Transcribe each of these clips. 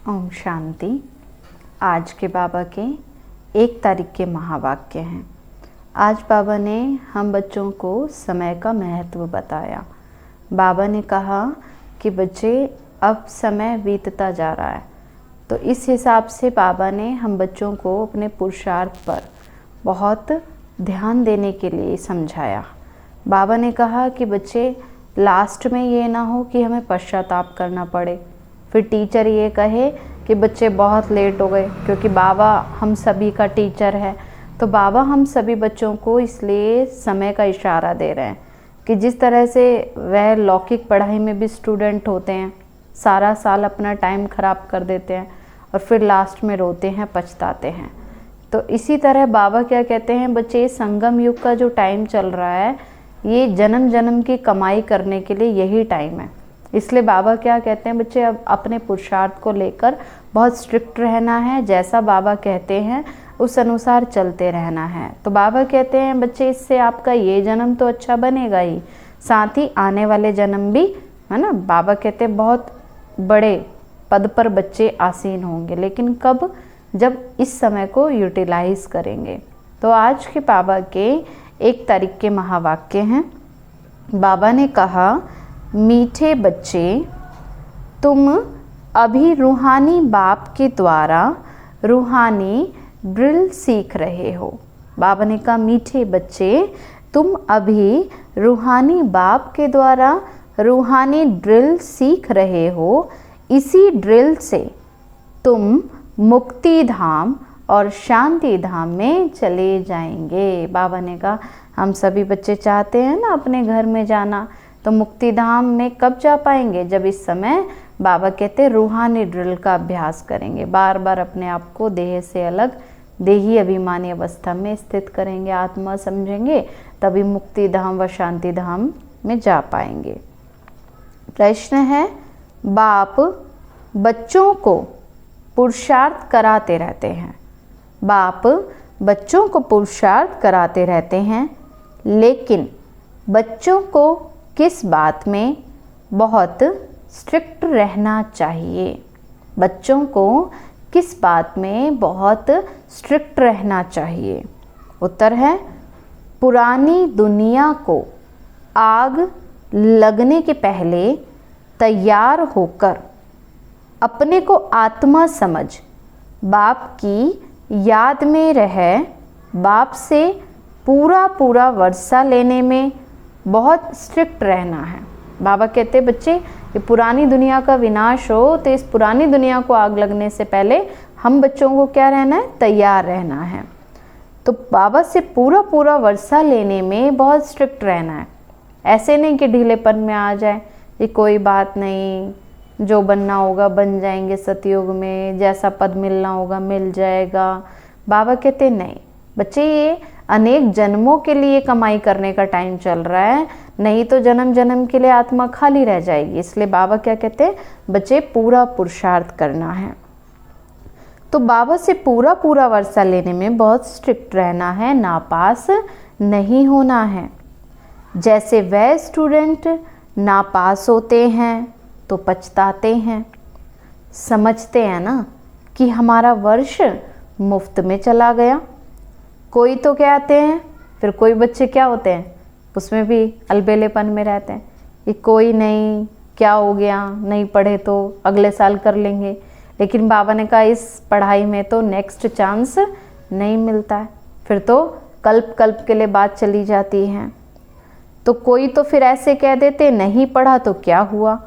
ओम शांति। आज के बाबा के 1 तारीख के महावाक्य हैं। आज बाबा ने हम बच्चों को समय का महत्व बताया। बाबा ने कहा कि बच्चे अब समय बीतता जा रहा है, तो इस हिसाब से बाबा ने हम बच्चों को अपने पुरुषार्थ पर बहुत ध्यान देने के लिए समझाया। बाबा ने कहा कि बच्चे लास्ट में ये ना हो कि हमें पश्चाताप करना पड़े, फिर टीचर ये कहे कि बच्चे बहुत लेट हो गए, क्योंकि बाबा हम सभी का टीचर है। तो बाबा हम सभी बच्चों को इसलिए समय का इशारा दे रहे हैं कि जिस तरह से वह लौकिक पढ़ाई में भी स्टूडेंट होते हैं, सारा साल अपना टाइम ख़राब कर देते हैं और फिर लास्ट में रोते हैं, पछताते हैं। तो इसी तरह बाबा क्या कहते हैं, बच्चे संगम युग का जो टाइम चल रहा है, ये जन्म जन्म की कमाई करने के लिए यही टाइम है। इसलिए बाबा क्या कहते हैं, बच्चे अब अपने पुरुषार्थ को लेकर बहुत स्ट्रिक्ट रहना है, जैसा बाबा कहते हैं उस अनुसार चलते रहना है। तो बाबा कहते हैं बच्चे इससे आपका ये जन्म तो अच्छा बनेगा ही, साथ ही आने वाले जन्म भी, है ना। बाबा कहते हैं बहुत बड़े पद पर बच्चे आसीन होंगे, लेकिन कब, जब इस समय को यूटिलाइज करेंगे। तो आज के बाबा के 1 तारीख के महावाक्य हैं। बाबा ने कहा, मीठे बच्चे, तुम अभी रूहानी बाप के द्वारा रूहानी ड्रिल सीख रहे हो। बाबा ने कहा, मीठे बच्चे, तुम अभी रूहानी बाप के द्वारा रूहानी ड्रिल सीख रहे हो। इसी ड्रिल से तुम मुक्ति धाम और शांति धाम में चले जाएंगे। बाबा ने कहा हम सभी बच्चे चाहते हैं ना अपने घर में जाना, तो मुक्ति धाम में कब जा पाएंगे, जब इस समय बाबा कहते हैं रूहानी ड्रिल का अभ्यास करेंगे, बार बार अपने आप को देह से अलग, देही अभिमानी अवस्था में स्थित करेंगे, आत्मा समझेंगे, तभी मुक्ति धाम व शांति धाम में जा पाएंगे। प्रश्न है, बाप बच्चों को पुरुषार्थ कराते रहते हैं। बाप बच्चों को पुरुषार्थ कराते रहते हैं, लेकिन बच्चों को किस बात में बहुत स्ट्रिक्ट रहना चाहिए? बच्चों को किस बात में बहुत स्ट्रिक्ट रहना चाहिए? उत्तर है, पुरानी दुनिया को आग लगने के पहले तैयार होकर अपने को आत्मा समझ बाप की याद में रह बाप से पूरा पूरा वर्षा लेने में बहुत स्ट्रिक्ट रहना है। बाबा कहते हैं बच्चे, ये पुरानी दुनिया का विनाश हो, तो इस पुरानी दुनिया को आग लगने से पहले हम बच्चों को क्या रहना है, तैयार रहना है। तो बाबा से पूरा पूरा वर्षा लेने में बहुत स्ट्रिक्ट रहना है। ऐसे नहीं कि ढीलेपन में आ जाए, ये कोई बात नहीं, जो बनना होगा बन जाएंगे, सतयुग में जैसा पद मिलना होगा मिल जाएगा। बाबा कहते नहीं बच्चे, ये अनेक जन्मों के लिए कमाई करने का टाइम चल रहा है, नहीं तो जन्म जन्म के लिए आत्मा खाली रह जाएगी। इसलिए बाबा क्या कहते हैं, बच्चे पूरा पुरुषार्थ करना है। तो बाबा से पूरा पूरा वर्षा लेने में बहुत स्ट्रिक्ट रहना है, नापास नहीं होना है। जैसे वह स्टूडेंट नापास होते हैं तो पछताते हैं, समझते हैं ना कि हमारा वर्ष मुफ्त में चला गया। कोई तो कहते हैं, फिर कोई बच्चे क्या होते हैं, उसमें भी अलबेलेपन में रहते हैं, ये कोई नहीं, क्या हो गया, नहीं पढ़े तो अगले साल कर लेंगे। लेकिन बाबा ने कहा इस पढ़ाई में तो नेक्स्ट चांस नहीं मिलता है, फिर तो कल्प कल्प के लिए बात चली जाती है। तो कोई तो फिर ऐसे कह देते, नहीं पढ़ा तो क्या हुआ,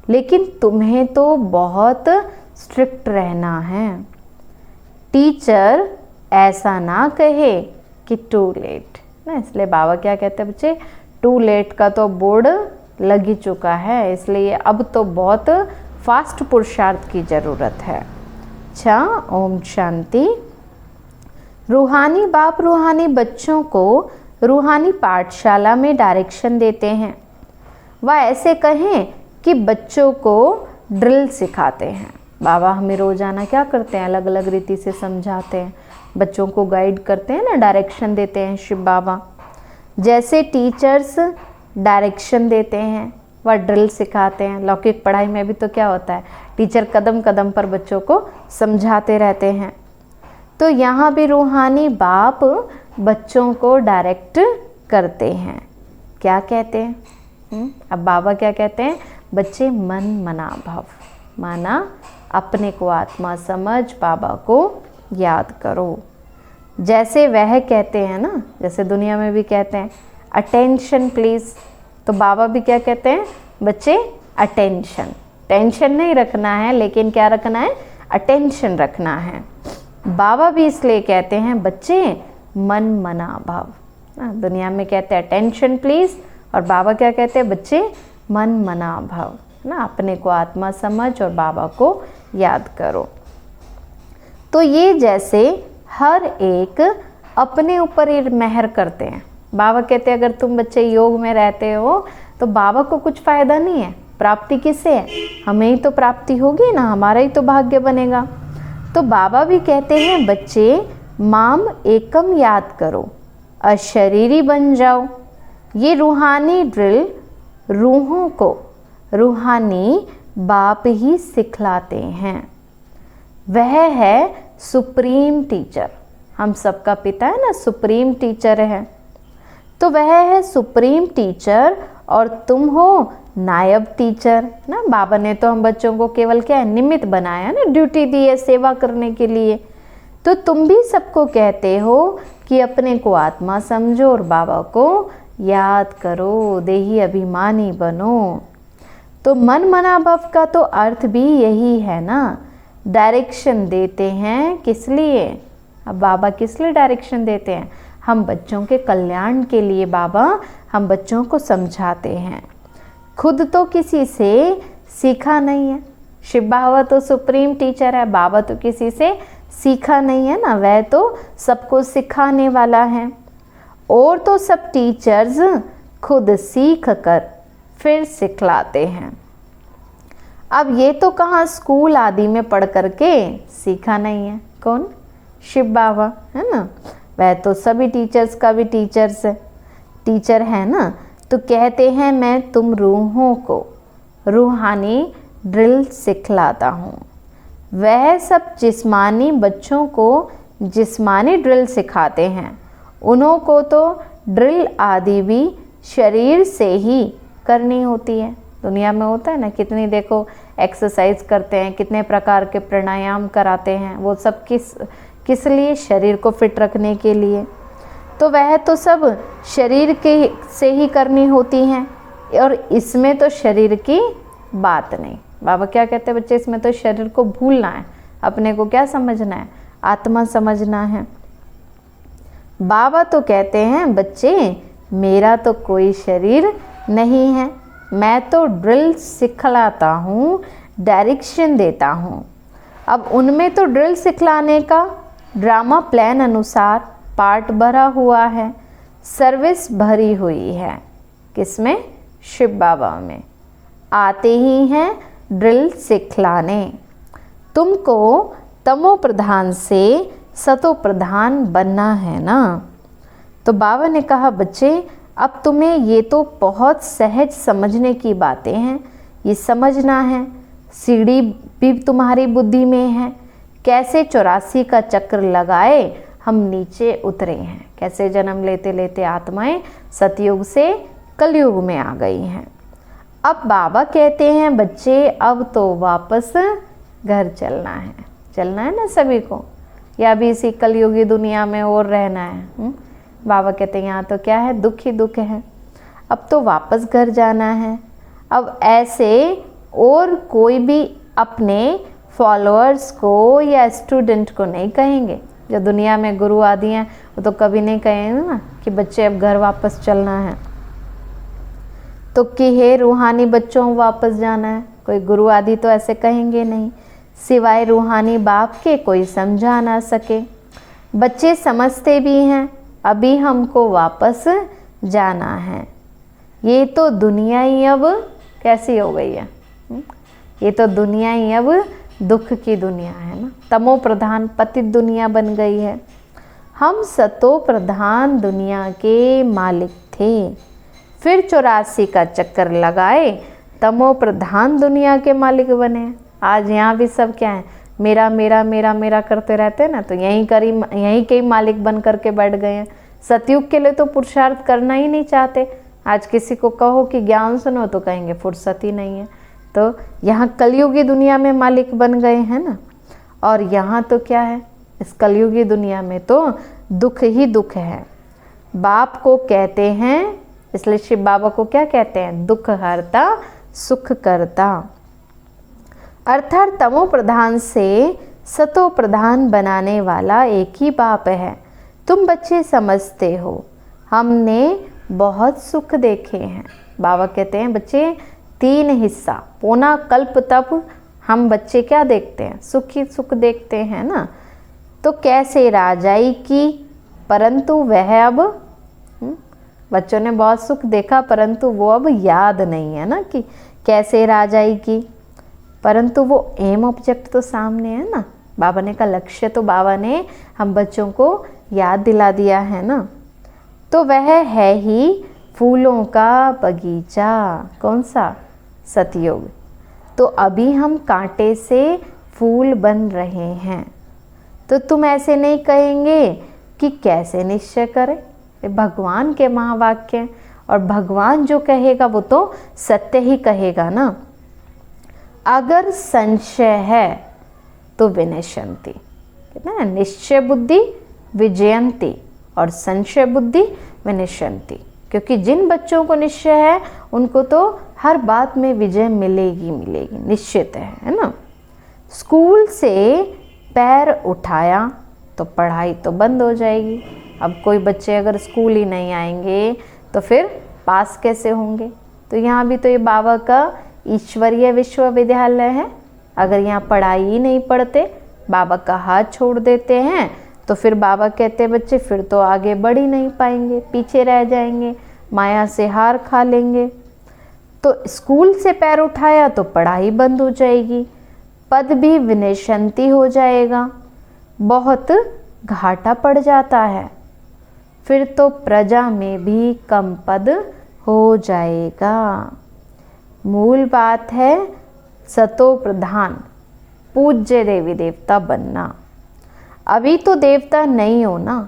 लेकिन तुम्हें तो बहुत स्ट्रिक्ट रहना है। टीचर ऐसा ना कहे कि टू लेट ना, इसलिए बाबा क्या कहते हैं बच्चे, टू लेट का तो बोर्ड लग ही चुका है, इसलिए अब तो बहुत फास्ट पुरुषार्थ की ज़रूरत है। अच्छा, ओम शांति। रूहानी बाप रूहानी बच्चों को रूहानी पाठशाला में डायरेक्शन देते हैं। वह ऐसे कहें कि बच्चों को ड्रिल सिखाते हैं। बाबा हमें रोज़ाना क्या करते हैं, अलग अलग रीति से समझाते हैं, बच्चों को गाइड करते हैं ना, डायरेक्शन देते हैं शिव बाबा। जैसे टीचर्स डायरेक्शन देते हैं, वह ड्रिल सिखाते हैं। लौकिक पढ़ाई में भी तो क्या होता है, टीचर कदम कदम पर बच्चों को समझाते रहते हैं। तो यहाँ भी रूहानी बाप बच्चों को डायरेक्ट करते हैं। क्या कहते हैं? अब बाबा क्या कहते हैं? बच्चे मन मना भव, माना अपने को आत्मा समझ बाबा को याद करो। जैसे वह कहते हैं ना, जैसे दुनिया में भी कहते हैं अटेंशन प्लीज़, तो बाबा भी क्या कहते हैं? बच्चे अटेंशन, टेंशन नहीं रखना है, लेकिन क्या रखना है? अटेंशन रखना है। बाबा भी इसलिए कहते हैं बच्चे मन मना भाव। दुनिया में कहते हैं अटेंशन प्लीज़, और बाबा क्या कहते हैं? बच्चे मन मना भाव ना, अपने को आत्मा समझ और बाबा को याद करो। तो ये जैसे हर एक अपने ऊपर ही मेहर करते हैं। बाबा कहते हैं अगर तुम बच्चे योग में रहते हो तो बाबा को कुछ फ़ायदा नहीं है, प्राप्ति किससे है? हमें ही तो प्राप्ति होगी ना, हमारा ही तो भाग्य बनेगा। तो बाबा भी कहते हैं बच्चे माम एकम याद करो, अशरीरी बन जाओ। ये रूहानी ड्रिल रूहों को रूहानी बाप ही सिखलाते हैं। वह है सुप्रीम टीचर, हम सबका पिता है ना, सुप्रीम ड्रीचर है। तो वह है सुप्रीम टीचर और तुम हो नायब टीचर ना। बाबा ने तो हम बच्चों को केवल क्या है, निमित्त बनाया ना, ड्यूटी दी है सेवा करने के लिए। तो तुम भी सबको कहते हो कि अपने को आत्मा समझो और बाबा को याद करो, देही अभिमानी बनो। तो मन मनाभव का तो अर्थ भी यही है ना, डायरेक्शन देते हैं। किस लिए? अब बाबा किस लिए डायरेक्शन देते हैं? हम बच्चों के कल्याण के लिए बाबा हम बच्चों को समझाते हैं। खुद तो किसी से सीखा नहीं है। शिव बाबा तो सुप्रीम टीचर है, बाबा तो किसी से सीखा नहीं है ना, वह तो सबको सिखाने वाला है। और तो सब टीचर्स खुद सीख कर फिर सिखलाते हैं। अब ये तो कहाँ स्कूल आदि में पढ़ करके सीखा नहीं है। कौन? शिव बाबा है ना, वह तो सभी टीचर्स का भी टीचर है ना। तो कहते हैं मैं तुम रूहों को रूहानी ड्रिल सिखलाता हूँ। वह सब जिस्मानी बच्चों को जिस्मानी ड्रिल सिखाते हैं, उन्हों को तो ड्रिल आदि भी शरीर से ही करनी होती है। दुनिया में होता है ना, कितनी देखो एक्सरसाइज करते हैं, कितने प्रकार के प्राणायाम कराते हैं, वो सब किस लिए? शरीर को फिट रखने के लिए। तो वह तो सब शरीर के से ही करनी होती हैं, और इसमें तो शरीर की बात नहीं। बाबा क्या कहते हैं? बच्चे इसमें तो शरीर को भूलना है, अपने को क्या समझना है? आत्मा समझना है। बाबा तो कहते हैं बच्चे मेरा तो कोई शरीर नहीं है, मैं तो ड्रिल सिखलाता हूँ, डायरेक्शन देता हूँ। अब उनमें तो ड्रिल सिखलाने का ड्रामा प्लान अनुसार पार्ट भरा हुआ है, सर्विस भरी हुई है। किसमें? शिव बाबा में। आते ही हैं ड्रिल सिखलाने। तुमको तमो प्रधान से सतो प्रधान बनना है ना। तो बाबा ने कहा बच्चे अब तुम्हें ये तो बहुत सहज समझने की बातें हैं, ये समझना है। सीढ़ी भी तुम्हारी बुद्धि में है, कैसे 84 का चक्र लगाए हम नीचे उतरे हैं, कैसे जन्म लेते लेते आत्माएं सतयुग से कलयुग में आ गई हैं। अब बाबा कहते हैं बच्चे अब तो वापस घर चलना है ना सभी को, या भी इसी कलयुगी दुनिया में और रहना है? बाबा कहते हैं यहाँ तो क्या है, दुख ही दुख है, अब तो वापस घर जाना है। अब ऐसे और कोई भी अपने फॉलोअर्स को या स्टूडेंट को नहीं कहेंगे। जो दुनिया में गुरु आदि हैं वो तो कभी नहीं कहेंगे ना कि बच्चे अब घर वापस चलना है। तो कि हे रूहानी बच्चों वापस जाना है, कोई गुरु आदि तो ऐसे कहेंगे नहीं, सिवाय रूहानी बाप के कोई समझा ना सके। बच्चे समझते भी हैं अभी हमको वापस जाना है। ये तो दुनिया ही अब कैसी हो गई है? ये तो दुनिया ही अब दुख की दुनिया है ना, तमो प्रधान पतित दुनिया बन गई है। हम सतो प्रधान दुनिया के मालिक थे, फिर 84 का चक्कर लगाए तमो प्रधान दुनिया के मालिक बने हैं। आज यहाँ भी सब क्या है, मेरा मेरा मेरा मेरा करते रहते हैं ना, तो यहीं के ही मालिक बन करके बैठ गए हैं। सतयुग के लिए तो पुरुषार्थ करना ही नहीं चाहते। आज किसी को कहो कि ज्ञान सुनो तो कहेंगे फुर्सत ही नहीं है। तो यहाँ कलयुगी दुनिया में मालिक बन गए हैं ना। और यहाँ तो क्या है, इस कलयुगी दुनिया में तो दुख ही दुख है। बाप को कहते हैं, इसलिए शिव बाबा को क्या कहते हैं, दुख हरता सुख करता। अर्थात तमो प्रधान से सतो प्रधान बनाने वाला एक ही बाप है। तुम बच्चे समझते हो, हमने बहुत सुख देखे हैं। बाबा कहते हैं बच्चे 3 हिस्सा, पौना कल्प तब हम बच्चे क्या देखते हैं, सुख ही सुख देखते हैं ना। तो कैसे राजाई की, परंतु वह अब बच्चों ने बहुत सुख देखा परंतु वो अब याद नहीं है ना कि कैसे राजाई की, परंतु वो एम ऑब्जेक्ट तो सामने है ना। बाबा ने का लक्ष्य तो बाबा ने हम बच्चों को याद दिला दिया है ना। तो वह है ही फूलों का बगीचा, कौन सा, सतयुग। तो अभी हम कांटे से फूल बन रहे हैं। तो तुम ऐसे नहीं कहेंगे कि कैसे निश्चय करें, भगवान के महावाक्य हैं, और भगवान जो कहेगा वो तो सत्य ही कहेगा ना। अगर संशय है तो विनश्यन्ति, कितना है, निश्चय बुद्धि विजयन्ति और संशय बुद्धि विनश्यन्ति। क्योंकि जिन बच्चों को निश्चय है उनको तो हर बात में विजय मिलेगी मिलेगी, निश्चित है ना। स्कूल से पैर उठाया तो पढ़ाई तो बंद हो जाएगी। अब कोई बच्चे अगर स्कूल ही नहीं आएंगे तो फिर पास कैसे होंगे। तो यहाँ भी तो ये बाबा का ईश्वरीय विश्वविद्यालय है। अगर यहाँ पढ़ाई ही नहीं पढ़ते, बाबा का हाथ छोड़ देते हैं, तो फिर बाबा कहते बच्चे फिर तो आगे बढ़ ही नहीं पाएंगे, पीछे रह जाएंगे, माया से हार खा लेंगे। तो स्कूल से पैर उठाया तो पढ़ाई बंद हो जाएगी, पद भी विनश्यन्ति हो जाएगा, बहुत घाटा पड़ जाता है। फिर तो प्रजा में भी कम पद हो जाएगा। मूल बात है सतो प्रधान पूज्य देवी देवता बनना। अभी तो देवता नहीं हो ना,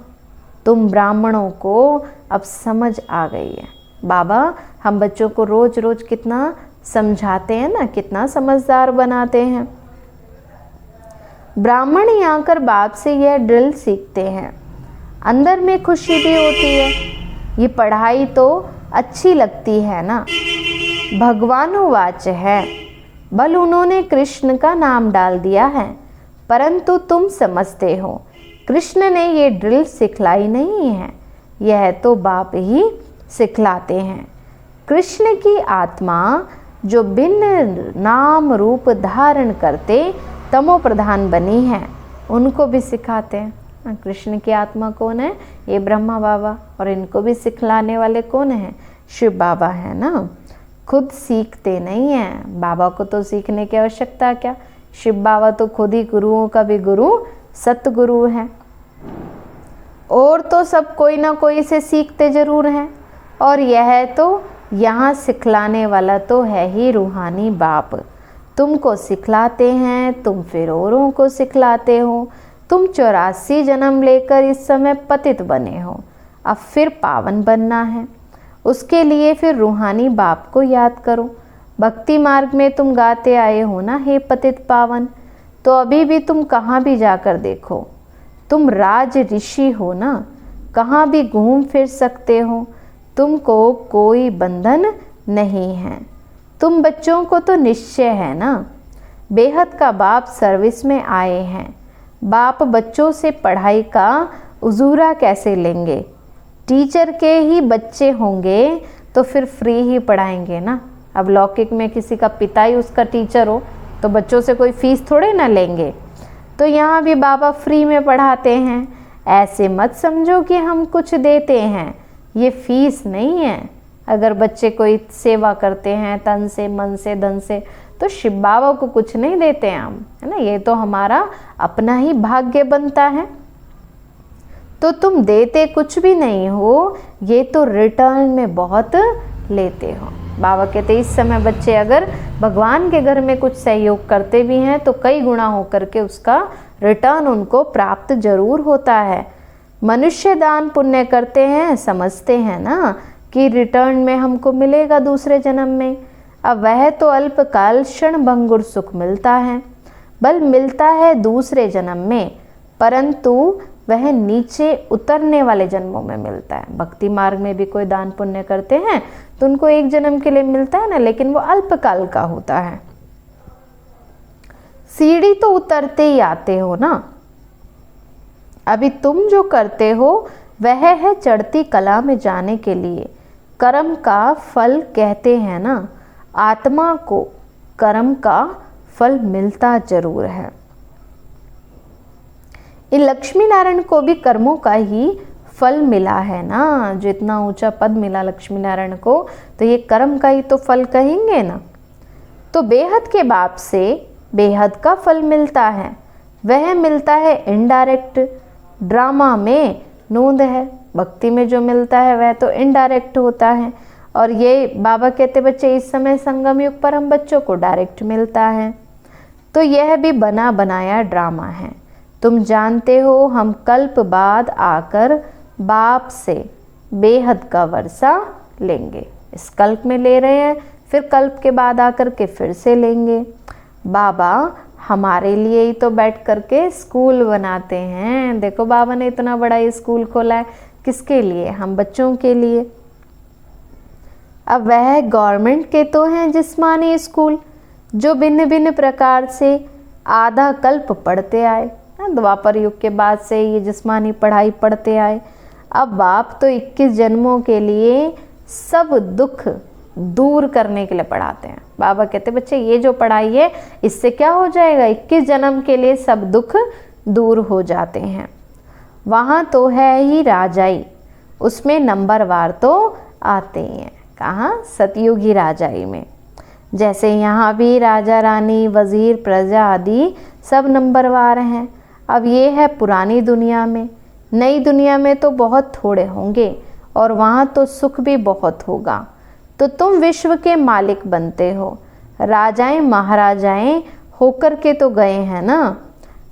तुम ब्राह्मणों को अब समझ आ गई है। बाबा हम बच्चों को रोज रोज कितना समझाते हैं ना, कितना समझदार बनाते हैं। ब्राह्मण यहाँ आकर बाप से यह ड्रिल सीखते हैं, अंदर में खुशी भी होती है। ये पढ़ाई तो अच्छी लगती है ना। भगवानुवाच है, बल उन्होंने कृष्ण का नाम डाल दिया है, परंतु तुम समझते हो कृष्ण ने ये ड्रिल सिखलाई नहीं है, यह तो बाप ही सिखलाते हैं। कृष्ण की आत्मा जो भिन्न नाम रूप धारण करते तमो प्रधान बनी है, उनको भी सिखाते हैं। कृष्ण की आत्मा कौन है, ये ब्रह्मा बाबा, और इनको भी सिखलाने वाले कौन हैं, शिव बाबा है ना। खुद सीखते नहीं हैं, बाबा को तो सीखने की आवश्यकता क्या। शिव बाबा तो खुद ही गुरुओं का भी गुरु सतगुरु हैं, और तो सब कोई ना कोई से सीखते जरूर हैं। और यह तो यहाँ सिखलाने वाला तो है ही रूहानी बाप। तुमको सिखलाते हैं, तुम फिर औरों को सिखलाते हो। तुम 84 जन्म लेकर इस समय पतित बने हो, अब फिर पावन बनना है। उसके लिए फिर रूहानी बाप को याद करो। भक्ति मार्ग में तुम गाते आए हो ना, हे पतित पावन। तो अभी भी तुम कहाँ भी जाकर देखो, तुम राज ऋषि हो ना, कहाँ भी घूम फिर सकते हो, तुमको कोई बंधन नहीं है। तुम बच्चों को तो निश्चय है ना, बेहद का बाप सर्विस में आए हैं। बाप बच्चों से पढ़ाई का उजूरा कैसे लेंगे। टीचर के ही बच्चे होंगे तो फिर फ्री ही पढ़ाएंगे ना। अब लौकिक में किसी का पिता ही उसका टीचर हो तो बच्चों से कोई फीस थोड़े ना लेंगे। तो यहाँ भी बाबा फ्री में पढ़ाते हैं। ऐसे मत समझो कि हम कुछ देते हैं, ये फीस नहीं है। अगर बच्चे कोई सेवा करते हैं तन से मन से धन से, तो शिव बाबा को कुछ नहीं देते हैं हम, है ना। ये तो हमारा अपना ही भाग्य बनता है। तो तुम देते कुछ भी नहीं हो, ये तो रिटर्न में बहुत लेते हो। बाबा कहते इस समय बच्चे अगर भगवान के घर में कुछ सहयोग करते भी हैं तो कई गुना होकर के उसका रिटर्न उनको प्राप्त जरूर होता है। मनुष्य दान पुण्य करते हैं, समझते हैं ना कि रिटर्न में हमको मिलेगा दूसरे जन्म में। अब वह तो अल्पकाल क्षण भंगुर सुख मिलता है, बल मिलता है दूसरे जन्म में, परंतु वह नीचे उतरने वाले जन्मों में मिलता है। भक्ति मार्ग में भी कोई दान पुण्य करते हैं तो उनको एक जन्म के लिए मिलता है ना, लेकिन वो अल्पकाल का होता है। सीढ़ी तो उतरते ही आते हो ना। अभी तुम जो करते हो वह है चढ़ती कला में जाने के लिए। कर्म का फल कहते हैं ना, आत्मा को कर्म का फल मिलता जरूर है। इन लक्ष्मी नारायण को भी कर्मों का ही फल मिला है ना। जो इतना ऊंचा पद मिला लक्ष्मी नारायण को, तो ये कर्म का ही तो फल कहेंगे ना। तो बेहद के बाप से बेहद का फल मिलता है, वह मिलता है इनडायरेक्ट। ड्रामा में नोंद है, भक्ति में जो मिलता है वह तो इनडायरेक्ट होता है। और ये बाबा कहते बच्चे इस समय संगम युग पर हम बच्चों को डायरेक्ट मिलता है। तो यह भी बना बनाया ड्रामा है। तुम जानते हो हम कल्प बाद आकर बाप से बेहद का वर्षा लेंगे। इस कल्प में ले रहे हैं, फिर कल्प के बाद आकर के फिर से लेंगे। बाबा हमारे लिए ही तो बैठ करके स्कूल बनाते हैं। देखो बाबा ने इतना बड़ा ये स्कूल खोला है, किसके लिए? हम बच्चों के लिए। अब वह गवर्नमेंट के तो हैं जिस्मानी स्कूल, जो भिन्न भिन्न प्रकार से आधा कल्प पढ़ते आए। द्वापर युग के बाद से ये जिस्मानी पढ़ाई पढ़ते आए। अब बाप तो 21 जन्मों के लिए सब दुख दूर करने के लिए पढ़ाते हैं। बाबा कहते बच्चे ये जो पढ़ाई है इससे क्या हो जाएगा, 21 जन्म के लिए सब दुख दूर हो जाते हैं। वहाँ तो है ही राजाई, उसमें नंबरवार तो आते ही हैं। कहाँ? सतयुगी राजाई में। जैसे यहाँ भी राजा रानी वजीर प्रजा आदि सब नंबरवार हैं। अब ये है पुरानी दुनिया में। नई दुनिया में तो बहुत थोड़े होंगे और वहाँ तो सुख भी बहुत होगा। तो तुम विश्व के मालिक बनते हो। राजाएं महाराजाएं होकर के तो गए हैं ना,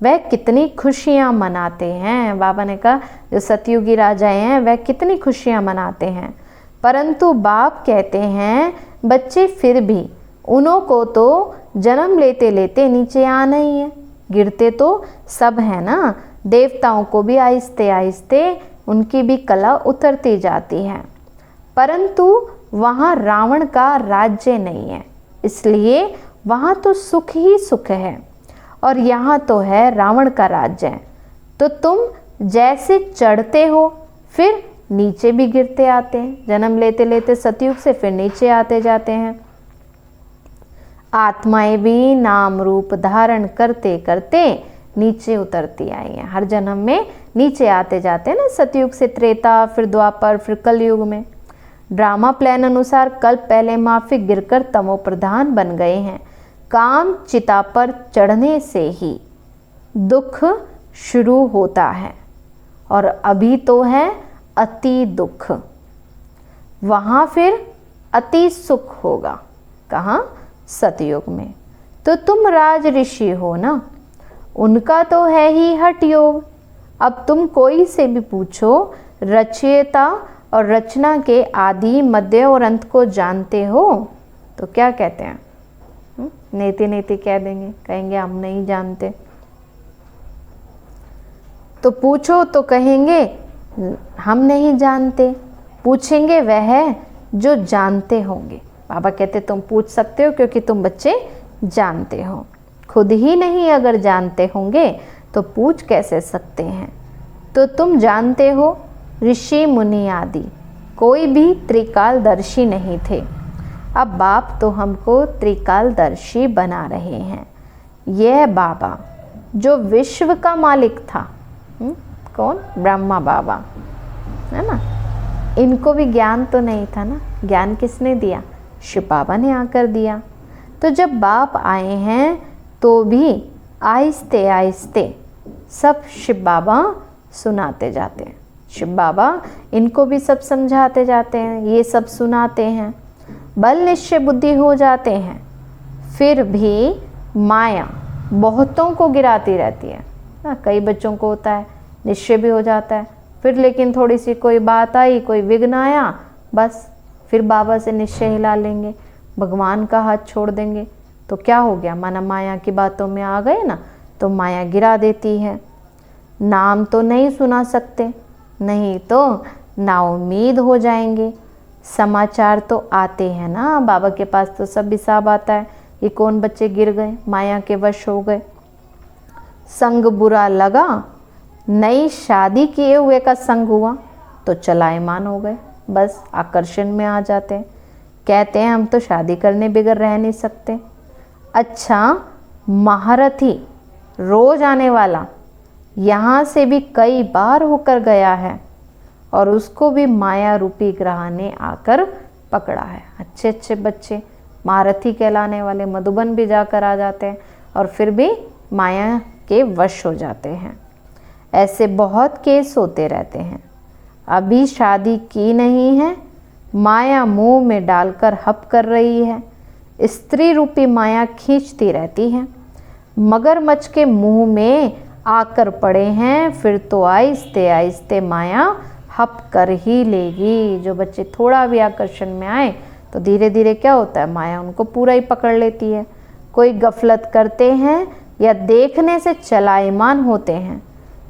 वह कितनी खुशियाँ मनाते हैं। बाबा ने कहा जो सतयुगी राजाएं हैं वह कितनी खुशियाँ मनाते हैं, परंतु बाप कहते हैं बच्चे फिर भी उन्हों को तो जन्म लेते लेते नीचे आना ही है। गिरते तो सब है ना। देवताओं को भी आहिस्ते आहिस्ते उनकी भी कला उतरती जाती है, परंतु वहाँ रावण का राज्य नहीं है, इसलिए वहाँ तो सुख ही सुख है। और यहाँ तो है रावण का राज्य है। तो तुम जैसे चढ़ते हो फिर नीचे भी गिरते आते हैं। जन्म लेते लेते सतयुग से फिर नीचे आते जाते हैं। आत्माएं भी नाम रूप धारण करते करते नीचे उतरती आई हैं। हर जन्म में नीचे आते जाते हैं ना। सतयुग से त्रेता, फिर द्वापर, फिर कलयुग में। ड्रामा प्लान अनुसार कल्प पहले माफिक गिरकर तमो प्रधान बन गए हैं। काम चिता पर चढ़ने से ही दुख शुरू होता है और अभी तो है अति दुख। वहाँ फिर अति सुख होगा। कहाँ? सतयुग में। तो तुम राज ऋषि हो ना, उनका तो है ही हठ योग। अब तुम कोई से भी पूछो, रचयिता और रचना के आदि मध्य और अंत को जानते हो? तो क्या कहते हैं? नेति नेति कह देंगे, कहेंगे हम नहीं जानते। तो पूछो तो कहेंगे हम नहीं जानते। पूछेंगे वह जो जानते होंगे। बाबा कहते तुम पूछ सकते हो क्योंकि तुम बच्चे जानते हो। खुद ही नहीं अगर जानते होंगे तो पूछ कैसे सकते हैं? तो तुम जानते हो ऋषि मुनि आदि कोई भी त्रिकालदर्शी नहीं थे। अब बाप तो हमको त्रिकालदर्शी बना रहे हैं। यह बाबा जो विश्व का मालिक था, कौन? ब्रह्मा बाबा, है ना। इनको भी ज्ञान तो नहीं था ना। ज्ञान किसने दिया? शिव बाबा ने आकर दिया। तो जब बाप आए हैं तो भी आहिस्ते आहिस्ते सब शिव बाबा सुनाते जाते हैं। शिव बाबा इनको भी सब समझाते जाते हैं, ये सब सुनाते हैं। बल निश्चय बुद्धि हो जाते हैं, फिर भी माया बहुतों को गिराती रहती है ना। कई बच्चों को होता है, निश्चय भी हो जाता है, फिर लेकिन थोड़ी सी कोई बात आई, कोई विघ्न आया, बस फिर बाबा से निश्चय हिला लेंगे, भगवान का हाथ छोड़ देंगे। तो क्या हो गया, माना माया की बातों में आ गए ना, तो माया गिरा देती है। नाम तो नहीं सुना सकते, नहीं तो नाउम्मीद हो जाएंगे। समाचार तो आते हैं ना, बाबा के पास तो सब हिसाब आता है कि कौन बच्चे गिर गए, माया के वश हो गए। संग बुरा लगा, नई शादी किए हुए का संग हुआ तो चलायमान हो गए, बस आकर्षण में आ जाते हैं। कहते हैं हम तो शादी करने बगैर रह नहीं सकते। अच्छा, महारथी रोज आने वाला यहाँ से भी कई बार होकर गया है और उसको भी माया रूपी ग्रह ने आकर पकड़ा है। अच्छे अच्छे बच्चे महारथी कहलाने वाले मधुबन भी जाकर आ जाते हैं और फिर भी माया के वश हो जाते हैं। ऐसे बहुत केस होते रहते हैं। अभी शादी की नहीं है, माया मुंह में डालकर हप कर रही है। स्त्री रूपी माया खींचती रहती है। मगरमच्छ के मुंह में आकर पड़े हैं, फिर तो आहिस्ते आहिस्ते माया हप कर ही लेगी। जो बच्चे थोड़ा भी आकर्षण में आए तो धीरे धीरे क्या होता है, माया उनको पूरा ही पकड़ लेती है। कोई गफलत करते हैं या देखने से चलायमान होते हैं,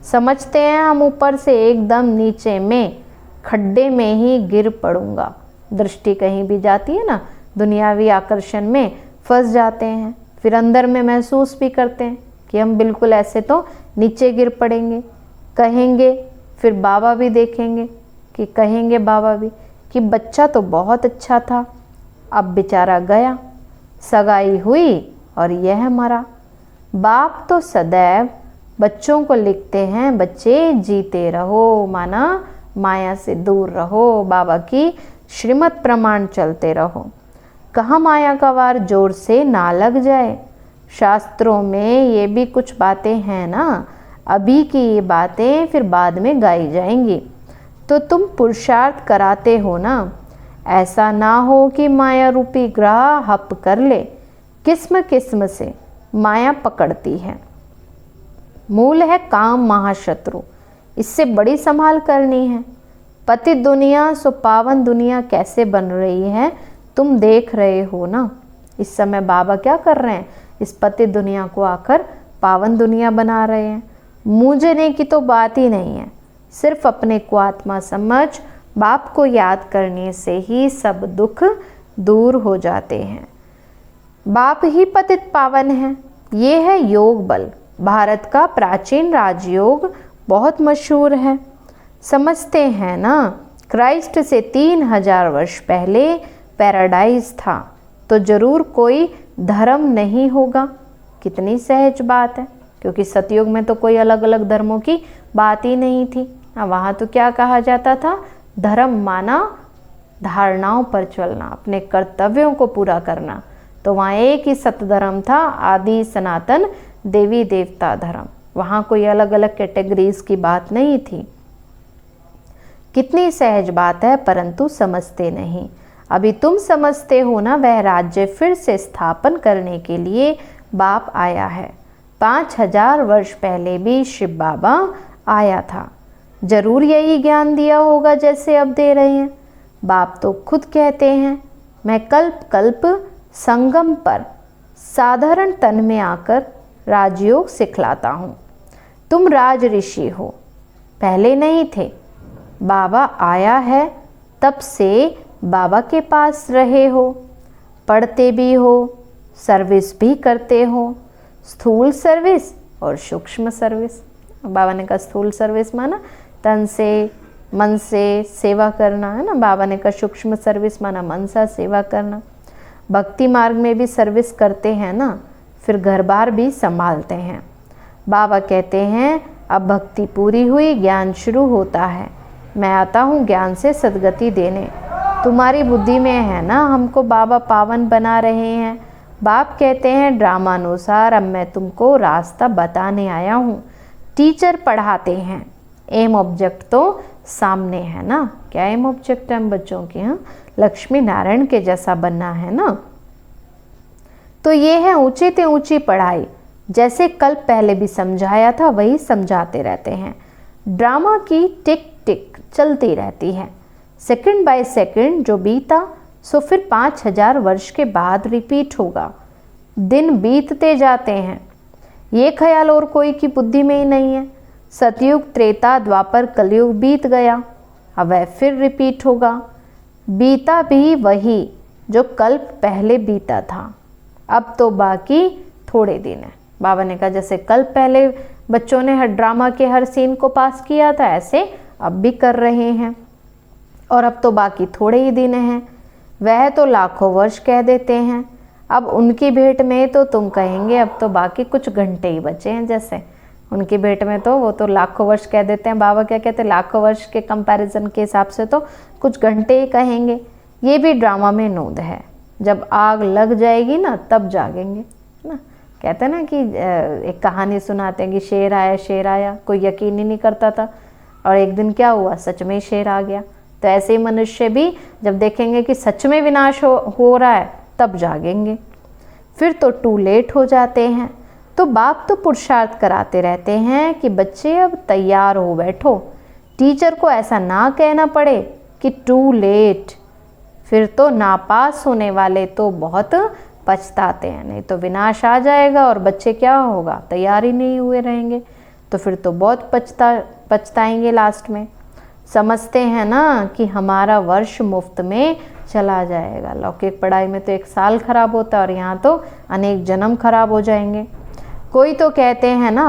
समझते हैं हम ऊपर से एकदम नीचे में खड्डे में ही गिर पड़ूंगा। दृष्टि कहीं भी जाती है ना, दुनियावी आकर्षण में फंस जाते हैं, फिर अंदर में महसूस भी करते हैं कि हम बिल्कुल ऐसे तो नीचे गिर पड़ेंगे। कहेंगे, फिर बाबा भी देखेंगे कि कहेंगे बाबा भी कि बच्चा तो बहुत अच्छा था, अब बेचारा गया, सगाई हुई और यह मरा। बाप तो सदैव बच्चों को लिखते हैं, बच्चे जीते रहो, माना माया से दूर रहो, बाबा की श्रीमत प्रमाण चलते रहो। कहाँ माया का वार जोर से ना लग जाए। शास्त्रों में ये भी कुछ बातें हैं ना, अभी की ये बातें फिर बाद में गाई जाएंगी। तो तुम पुरुषार्थ कराते हो ना, ऐसा ना हो कि माया रूपी ग्रह हप कर ले। किस्म किस्म से माया पकड़ती है। मूल है काम महाशत्रु, इससे बड़ी संभाल करनी है। पतित दुनिया सो पावन दुनिया कैसे बन रही है तुम देख रहे हो ना। इस समय बाबा क्या कर रहे हैं, इस पतित दुनिया को आकर पावन दुनिया बना रहे हैं। मूंझने की तो बात ही नहीं है, सिर्फ अपने को आत्मा समझ बाप को याद करने से ही सब दुख दूर हो जाते हैं। बाप ही पतित पावन है, ये है योग बल। भारत का प्राचीन राजयोग बहुत मशहूर है, समझते हैं ना। क्राइस्ट से 3000 वर्ष पहले पैराडाइज था, तो जरूर कोई धर्म नहीं होगा। कितनी सहज बात है, क्योंकि सतयुग में तो कोई अलग अलग धर्मों की बात ही नहीं थी। वहाँ तो क्या कहा जाता था, धर्म माना धारणाओं पर चलना, अपने कर्तव्यों को पूरा करना। तो वहाँ एक ही सतधर्म था, आदि सनातन देवी देवता धर्म। वहाँ कोई अलग अलग कैटेगरीज की बात नहीं थी। कितनी सहज बात है, परंतु समझते नहीं। अभी तुम समझते हो ना, वह राज्य फिर से स्थापन करने के लिए बाप आया है। 5000 वर्ष पहले भी शिव बाबा आया था, जरूर यही ज्ञान दिया होगा जैसे अब दे रहे हैं। बाप तो खुद कहते हैं, मैं कल्प कल्प संगम पर साधारण तन में आकर राजयोग सिखलाता हूँ। तुम राज ऋषि हो, पहले नहीं थे। बाबा आया है, तब से बाबा के पास रहे हो, पढ़ते भी हो, सर्विस भी करते हो, स्थूल सर्विस और सूक्ष्म सर्विस। बाबा ने कहा स्थूल सर्विस माना तन से मन से सेवा करना है ना। बाबा ने कहा सूक्ष्म सर्विस माना मन सा सेवा करना। भक्ति मार्ग में भी सर्विस करते हैं ना, फिर घर बार भी संभालते हैं। बाबा कहते हैं अब भक्ति पूरी हुई, ज्ञान शुरू होता है। मैं आता हूँ ज्ञान से सद्गति देने। तुम्हारी बुद्धि में है ना, हमको बाबा पावन बना रहे हैं। बाप कहते हैं ड्रामानुसार अब मैं तुमको रास्ता बताने आया हूँ। टीचर पढ़ाते हैं, एम ऑब्जेक्ट तो सामने है ना। क्या एम ऑब्जेक्ट है हम बच्चों के, हाँ, लक्ष्मी नारायण के जैसा बनना है ना। तो ये है ऊंची से ऊंची पढ़ाई। जैसे कल पहले भी समझाया था वही समझाते रहते हैं। ड्रामा की टिक टिक चलती रहती है, सेकंड बाय सेकंड जो बीता सो फिर 5000 वर्ष के बाद रिपीट होगा। दिन बीतते जाते हैं, ये ख्याल और कोई की बुद्धि में ही नहीं है। सतयुग, त्रेता, द्वापर, कलयुग बीत गया, अब वह फिर रिपीट होगा। बीता भी वही जो कल पहले बीता था, अब तो बाकी थोड़े दिन है। बाबा ने कहा जैसे कल पहले बच्चों ने हर ड्रामा के हर सीन को पास किया था, ऐसे अब भी कर रहे हैं, और अब तो बाकी थोड़े ही दिन हैं। वह तो लाखों वर्ष कह देते हैं, अब उनकी भेंट में तो तुम कहेंगे अब तो बाकी कुछ घंटे ही बचे हैं। जैसे उनकी भेंट में तो वो तो लाखों वर्ष कह देते हैं, बाबा क्या कहते हैं, लाखों वर्ष के कंपैरिजन के हिसाब से तो कुछ घंटे ही कहेंगे। ये भी ड्रामा में नोंद है, जब आग लग जाएगी ना तब जागेंगे ना। कहते हैं ना कि एक कहानी सुनाते हैं कि शेर आया, कोई यकीन ही नहीं करता था, और एक दिन क्या हुआ, सच में शेर आ गया। तो ऐसे ही मनुष्य भी जब देखेंगे कि सच में विनाश हो रहा है तब जागेंगे, फिर तो टू लेट हो जाते हैं। तो बाप तो पुरुषार्थ कराते रहते हैं कि बच्चे अब तैयार हो बैठो, टीचर को ऐसा ना कहना पड़े कि टू लेट, फिर तो नापास होने वाले तो बहुत पछताते हैं। नहीं तो विनाश आ जाएगा और बच्चे क्या होगा, तैयार ही नहीं हुए रहेंगे, तो फिर तो बहुत पछताएंगे लास्ट में। समझते हैं ना कि हमारा वर्ष मुफ्त में चला जाएगा। लौकिक पढ़ाई में तो 1 साल खराब होता है और यहाँ तो अनेक जन्म खराब हो जाएंगे। कोई तो कहते हैं ना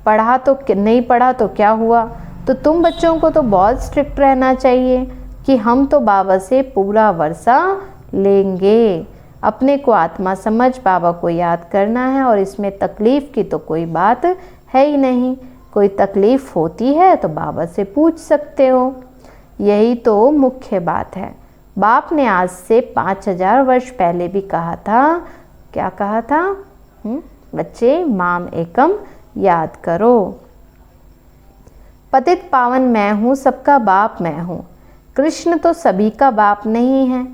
पढ़ा तो नहीं पढ़ा तो क्या हुआ। तो तुम बच्चों को तो बहुत स्ट्रिक्ट रहना चाहिए कि हम तो बाबा से पूरा वर्षा लेंगे। अपने को आत्मा समझ बाबा को याद करना है, और इसमें तकलीफ़ की तो कोई बात है ही नहीं। कोई तकलीफ़ होती है तो बाबा से पूछ सकते हो, यही तो मुख्य बात है। बाप ने आज से 5000 वर्ष पहले भी कहा था, क्या कहा था, बच्चे माम एकम याद करो। पतित पावन मैं हूँ, सबका बाप मैं हूँ। कृष्ण तो सभी का बाप नहीं है।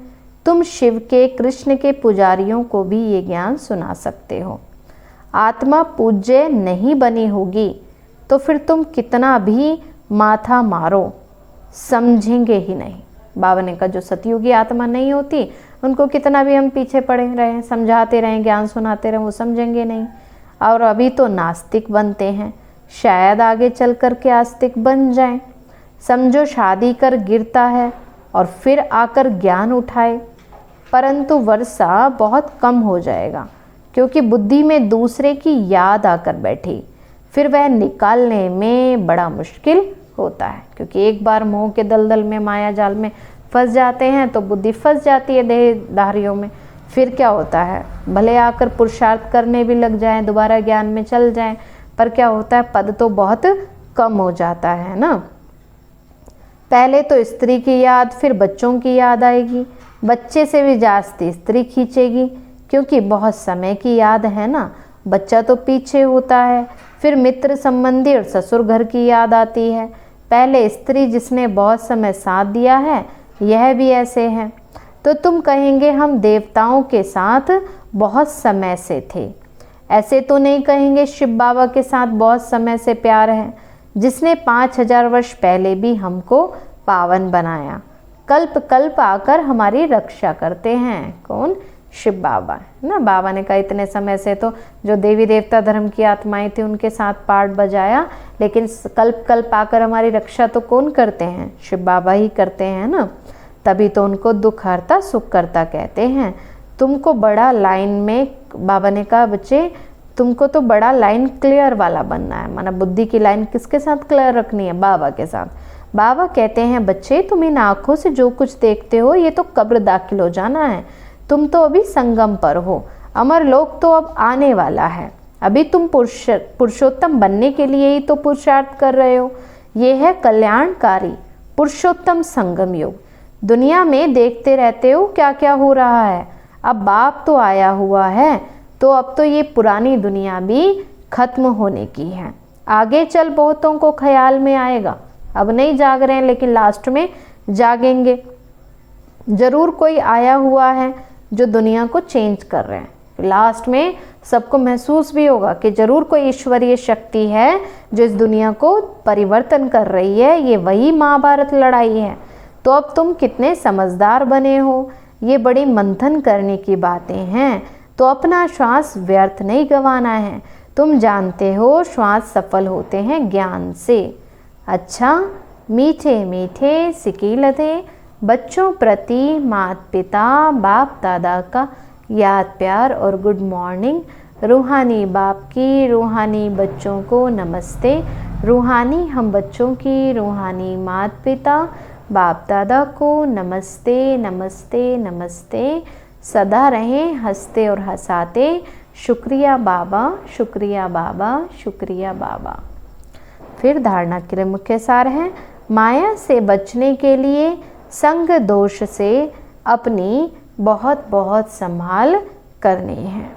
तुम शिव के, कृष्ण के पुजारियों को भी ये ज्ञान सुना सकते हो। आत्मा पूज्य नहीं बनी होगी तो फिर तुम कितना भी माथा मारो समझेंगे ही नहीं। बाबा ने कहा जो सतयुगी आत्मा नहीं होती उनको कितना भी हम पीछे पड़े रहें, समझाते रहें, ज्ञान सुनाते रहें, वो समझेंगे नहीं। और अभी तो नास्तिक बनते हैं, शायद आगे चल कर के आस्तिक बन जाएं। समझो शादी कर गिरता है और फिर आकर ज्ञान उठाए, परंतु वर्षा बहुत कम हो जाएगा क्योंकि बुद्धि में दूसरे की याद आकर बैठी, फिर वह निकालने में बड़ा मुश्किल होता है। क्योंकि एक बार मोह के दलदल में, माया जाल में फंस जाते हैं तो बुद्धि फंस जाती है देहधारियों में। फिर क्या होता है, भले आकर पुरुषार्थ करने भी लग जाएं, दोबारा ज्ञान में चल जाएं, पर क्या होता है, पद तो बहुत कम हो जाता है ना। पहले तो स्त्री की याद, फिर बच्चों की याद आएगी, बच्चे से भी जास्ती स्त्री खींचेगी क्योंकि बहुत समय की याद है ना। बच्चा तो पीछे होता है, फिर मित्र संबंधी और ससुर घर की याद आती है। पहले स्त्री जिसने बहुत समय साथ दिया है, यह भी ऐसे है। तो तुम कहेंगे हम देवताओं के साथ बहुत समय से थे, ऐसे तो नहीं कहेंगे शिव बाबा के साथ बहुत समय से प्यार है, जिसने 5000 वर्ष पहले भी हमको पावन बनाया, कल्प कल्प आकर हमारी रक्षा करते हैं। कौन? शिव बाबा है ना। बाबा ने कहा इतने समय से तो जो देवी देवता धर्म की आत्माएं थी उनके साथ पाठ बजाया, लेकिन कल्प कल्प आकर हमारी रक्षा तो कौन करते हैं? शिव बाबा ही करते हैं ना। तभी तो उनको दुख हरता सुख करता कहते हैं। तुमको बड़ा लाइन में, बाबा ने कहा बच्चे तुमको तो बड़ा लाइन क्लियर वाला बनना है, माना बुद्धि की लाइन किसके साथ क्लियर रखनी है? बाबा के साथ। बाबा कहते हैं बच्चे तुम इन आँखों से जो कुछ देखते हो ये तो कब्र दाखिल हो जाना है, तुम तो अभी संगम पर हो, अमर लोक तो अब आने वाला है। अभी तुम पुरुषोत्तम बनने के लिए ही तो पुरुषार्थ कर रहे हो। ये है कल्याणकारी पुरुषोत्तम संगम योग। दुनिया में देखते रहते हो क्या क्या हो रहा है। अब बाप तो आया हुआ है तो अब तो ये पुरानी दुनिया भी खत्म होने की है। आगे चल बहुतों को ख्याल में आएगा, अब नहीं जाग रहे हैं लेकिन लास्ट में जागेंगे। ज़रूर कोई आया हुआ है जो दुनिया को चेंज कर रहे हैं। लास्ट में सबको महसूस भी होगा कि ज़रूर कोई ईश्वरीय शक्ति है जो इस दुनिया को परिवर्तन कर रही है। ये वही महाभारत लड़ाई है। तो अब तुम कितने समझदार बने हो, ये बड़ी मंथन करने की बातें हैं। तो अपना श्वास व्यर्थ नहीं गंवाना है। तुम जानते हो श्वास सफल होते हैं ज्ञान से। अच्छा, मीठे मीठे सिकीलते बच्चों प्रति माता पिता बाप दादा का याद प्यार और गुड मॉर्निंग। रूहानी बाप की रूहानी बच्चों को नमस्ते। रूहानी हम बच्चों की रूहानी माता पिता बाप दादा को नमस्ते नमस्ते नमस्ते। सदा रहें हंसते और हंसाते। शुक्रिया बाबा, शुक्रिया बाबा, शुक्रिया बाबा। फिर धारणा के लिए मुख्य सार है, माया से बचने के लिए संग दोष से अपनी बहुत बहुत संभाल करनी है।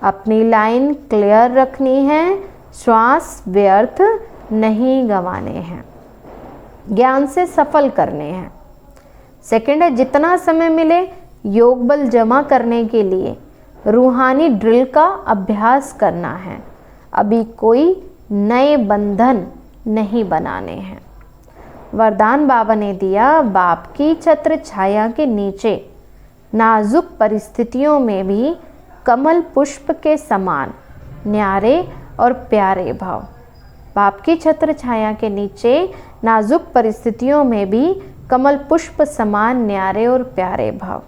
अपनी लाइन क्लियर रखनी है। श्वास व्यर्थ नहीं गंवाने हैं। ज्ञान से सफल करने हैं। सेकंड है, जितना समय मिले योग बल जमा करने के लिए रूहानी ड्रिल का अभ्यास करना है। अभी कोई नए बंधन नहीं बनाने हैं। वरदान बाबा ने दिया, बाप की छत्र छाया के नीचे नाजुक परिस्थितियों में भी कमल पुष्प के समान न्यारे और प्यारे भाव। बाप की छत्र छाया के नीचे नाजुक परिस्थितियों में भी कमल पुष्प समान न्यारे और प्यारे भाव।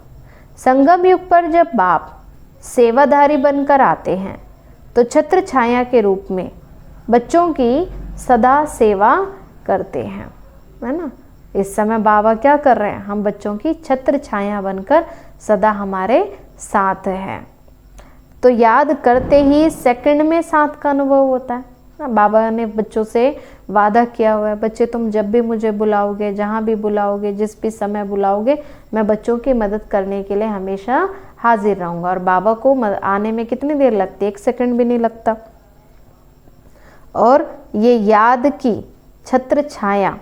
संगम युग पर जब बाप सेवाधारी बनकर आते हैं तो छत्र छाया के रूप में बच्चों की सदा सेवा करते हैं, है ना। इस समय बाबा क्या कर रहे हैं, हम बच्चों की छत्र छाया बनकर सदा हमारे साथ हैं। तो याद करते ही सेकंड में साथ का अनुभव होता है ना। बाबा ने बच्चों से वादा किया हुआ है, बच्चे तुम जब भी मुझे बुलाओगे, जहाँ भी बुलाओगे, जिस भी समय बुलाओगे, मैं बच्चों की मदद करने के लिए हमेशा हाजिर रहूँगा। और बाबा को आने में कितनी देर लगती है, 1 सेकंड भी नहीं लगता। और ये याद की छत्र छाया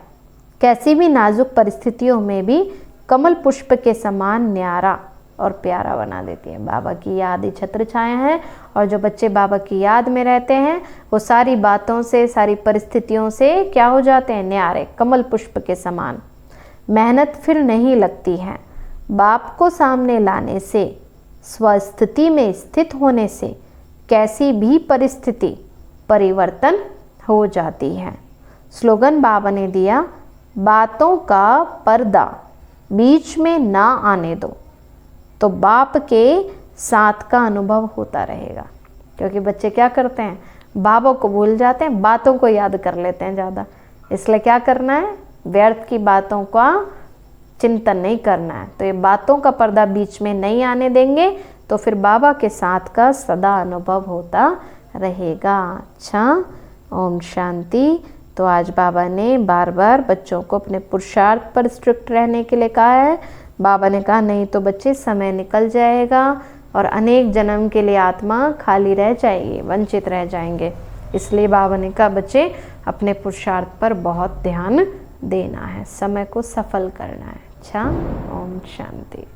कैसी भी नाजुक परिस्थितियों में भी कमल पुष्प के समान न्यारा और प्यारा बना देती है। बाबा की याद ही छत्र छाया है। और जो बच्चे बाबा की याद में रहते हैं वो सारी बातों से, सारी परिस्थितियों से क्या हो जाते हैं, न्यारे, कमल पुष्प के समान। मेहनत फिर नहीं लगती है। बाप को सामने लाने से, स्वस्थिति में स्थित होने से कैसी भी परिस्थिति परिवर्तन हो जाती है। स्लोगन बाबा ने दिया, बातों का पर्दा बीच में ना आने दो तो बाप के साथ का अनुभव होता रहेगा। क्योंकि बच्चे क्या करते हैं, बाबा को भूल जाते हैं, बातों को याद कर लेते हैं ज़्यादा। इसलिए क्या करना है, व्यर्थ की बातों का चिंतन नहीं करना है। तो ये बातों का पर्दा बीच में नहीं आने देंगे तो फिर बाबा के साथ का सदा अनुभव होता रहेगा। अच्छा, ओम शांति। तो आज बाबा ने बार बार बच्चों को अपने पुरुषार्थ पर स्ट्रिक्ट रहने के लिए कहा है। बाबा ने कहा नहीं तो बच्चे समय निकल जाएगा और अनेक जन्म के लिए आत्मा खाली रह जाएगी, वंचित रह जाएंगे। इसलिए बाबा ने कहा बच्चे अपने पुरुषार्थ पर बहुत ध्यान देना है, समय को सफल करना है। अच्छा, ओम शांति।